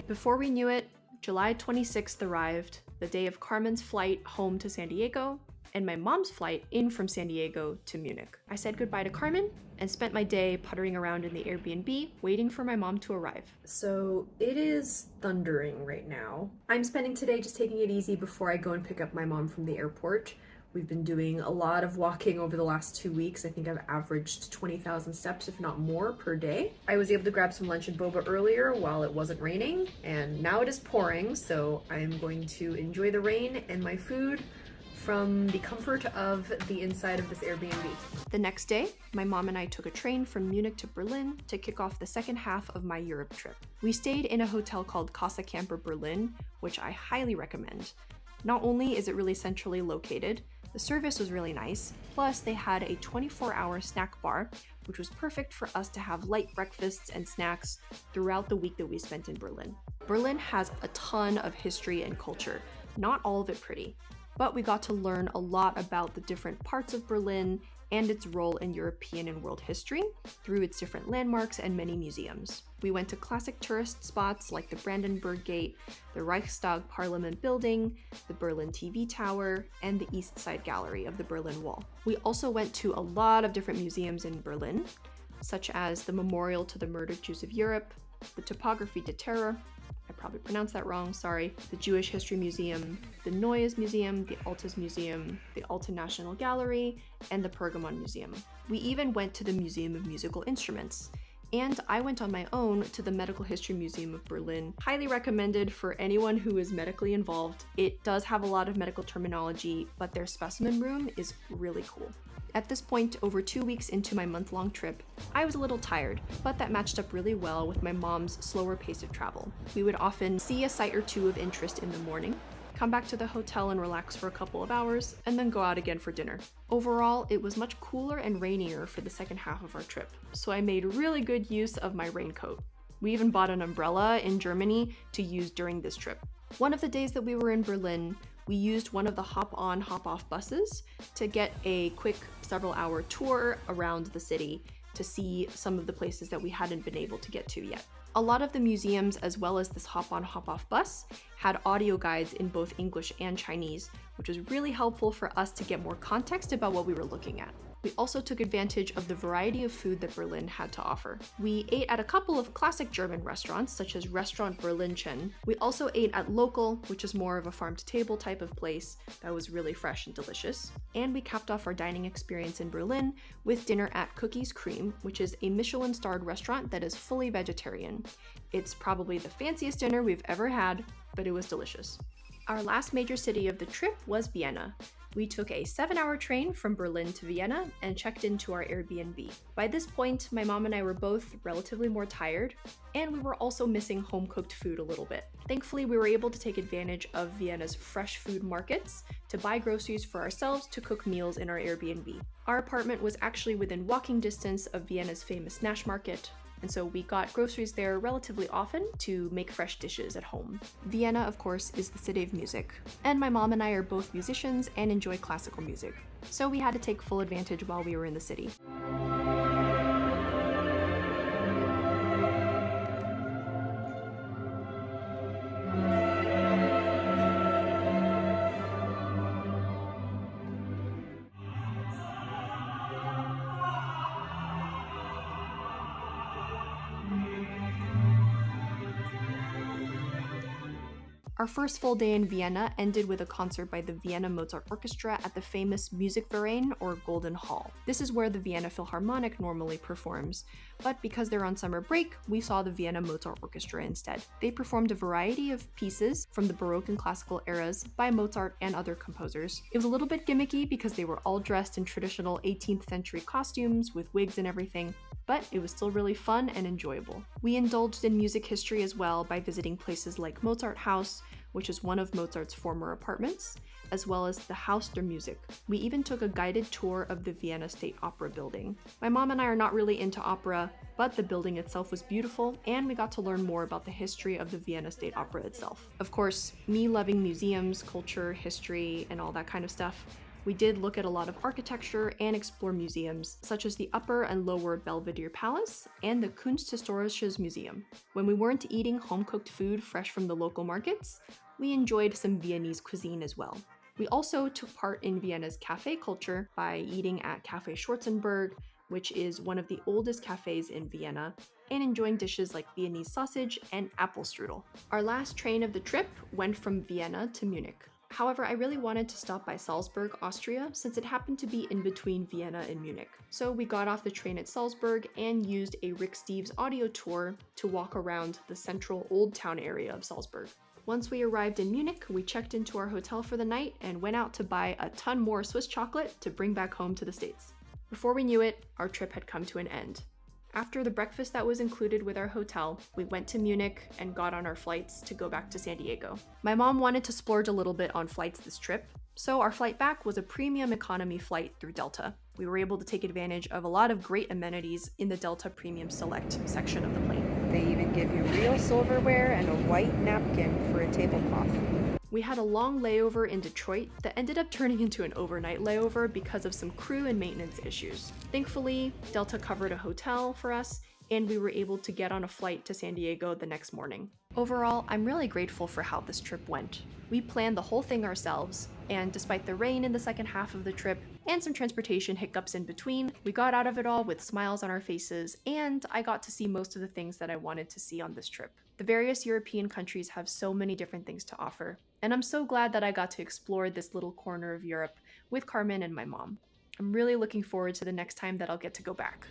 Before we knew it, July 26th arrived, the day of Carmen's flight home to San Diego, and my mom's flight in from San Diego to Munich. I said goodbye to Carmen and spent my day puttering around in the Airbnb, waiting for my mom to arrive. So it is thundering right now. I'm spending today just taking it easy before I go and pick up my mom from the airport. We've been doing a lot of walking over the last 2 weeks. I think I've averaged 20,000 steps, if not more, per day. I was able to grab some lunch and boba earlier while it wasn't raining, and now it is pouring, so I'm going to enjoy the rain and my food from the comfort of the inside of this Airbnb. The next day, my mom and I took a train from Munich to Berlin to kick off the second half of my Europe trip. We stayed in a hotel called Casa Camper Berlin, which I highly recommend. Not only is it really centrally located, the service was really nice, plus they had a 24-hour snack bar, which was perfect for us to have light breakfasts and snacks throughout the week that we spent in Berlin. Berlin has a ton of history and culture, not all of it pretty, but we got to learn a lot about the different parts of Berlin and its role in European and world history through its different landmarks and many museums. We went to classic tourist spots like the Brandenburg Gate, the Reichstag Parliament Building, the Berlin TV Tower, and the East Side Gallery of the Berlin Wall. We also went to a lot of different museums in Berlin, such as the Memorial to the Murdered Jews of Europe, the Topographie de Terror, I probably pronounced that wrong, sorry, the Jewish History Museum, the Neues Museum, the Altes Museum, the Alte National Gallery, and the Pergamon Museum. We even went to the Museum of Musical Instruments. And I went on my own to the Medical History Museum of Berlin. Highly recommended for anyone who is medically involved. It does have a lot of medical terminology, but their specimen room is really cool. At this point, over 2 weeks into my month-long trip, I was a little tired, but that matched up really well with my mom's slower pace of travel. We would often see a site or two of interest in the morning, come back to the hotel and relax for a couple of hours, and then go out again for dinner. Overall, it was much cooler and rainier for the second half of our trip, so I made really good use of my raincoat. We even bought an umbrella in Germany to use during this trip. One of the days that we were in Berlin, we used one of the hop-on, hop-off buses to get a quick several-hour tour around the city to see some of the places that we hadn't been able to get to yet. A lot of the museums, as well as this hop-on, hop-off bus, had audio guides in both English and Chinese, which was really helpful for us to get more context about what we were looking at. We also took advantage of the variety of food that Berlin had to offer. We ate at a couple of classic German restaurants, such as Restaurant Berlinchen. We also ate at Local, which is more of a farm-to-table type of place that was really fresh and delicious. And we capped off our dining experience in Berlin with dinner at Cookies Cream, which is a Michelin-starred restaurant that is fully vegetarian. It's probably the fanciest dinner we've ever had, but it was delicious. Our last major city of the trip was Vienna. We took a 7-hour train from Berlin to Vienna and checked into our Airbnb. By this point, my mom and I were both relatively more tired, and we were also missing home-cooked food a little bit. Thankfully, we were able to take advantage of Vienna's fresh food markets to buy groceries for ourselves to cook meals in our Airbnb. Our apartment was actually within walking distance of Vienna's famous Nash Market, and so we got groceries there relatively often to make fresh dishes at home. Vienna, of course, is the city of music, and my mom and I are both musicians and enjoy classical music, so we had to take full advantage while we were in the city. Our first full day in Vienna ended with a concert by the Vienna Mozart Orchestra at the famous Musikverein, or Golden Hall. This is where the Vienna Philharmonic normally performs, but because they're on summer break, we saw the Vienna Mozart Orchestra instead. They performed a variety of pieces from the Baroque and classical eras by Mozart and other composers. It was a little bit gimmicky because they were all dressed in traditional 18th century costumes with wigs and everything, but it was still really fun and enjoyable. We indulged in music history as well by visiting places like Mozart House, which is one of Mozart's former apartments, as well as the Haus der Musik. We even took a guided tour of the Vienna State Opera building. My mom and I are not really into opera, but the building itself was beautiful, and we got to learn more about the history of the Vienna State Opera itself. Of course, me loving museums, culture, history, and all that kind of stuff, We did look at a lot of architecture and explore museums, such as the Upper and Lower Belvedere Palace and the Kunsthistorisches Museum. When we weren't eating home-cooked food fresh from the local markets, we enjoyed some Viennese cuisine as well. We also took part in Vienna's cafe culture by eating at Cafe Schwarzenberg, which is one of the oldest cafes in Vienna, and enjoying dishes like Viennese sausage and apple strudel. Our last train of the trip went from Vienna to Munich. However, I really wanted to stop by Salzburg, Austria, since it happened to be in between Vienna and Munich. So we got off the train at Salzburg and used a Rick Steves audio tour to walk around the central Old Town area of Salzburg. Once we arrived in Munich, we checked into our hotel for the night and went out to buy a ton more Swiss chocolate to bring back home to the States. Before we knew it, our trip had come to an end. After the breakfast that was included with our hotel, we went to Munich and got on our flights to go back to San Diego. My mom wanted to splurge a little bit on flights this trip, so our flight back was a premium economy flight through Delta. We were able to take advantage of a lot of great amenities in the Delta Premium Select section of the plane. They even give you real silverware and a white napkin for a tablecloth. We had a long layover in Detroit that ended up turning into an overnight layover because of some crew and maintenance issues. Thankfully, Delta covered a hotel for us, and we were able to get on a flight to San Diego the next morning. Overall, I'm really grateful for how this trip went. We planned the whole thing ourselves, and despite the rain in the second half of the trip and some transportation hiccups in between, we got out of it all with smiles on our faces, and I got to see most of the things that I wanted to see on this trip. The various European countries have so many different things to offer, and I'm so glad that I got to explore this little corner of Europe with Carmen and my mom. I'm really looking forward to the next time that I'll get to go back.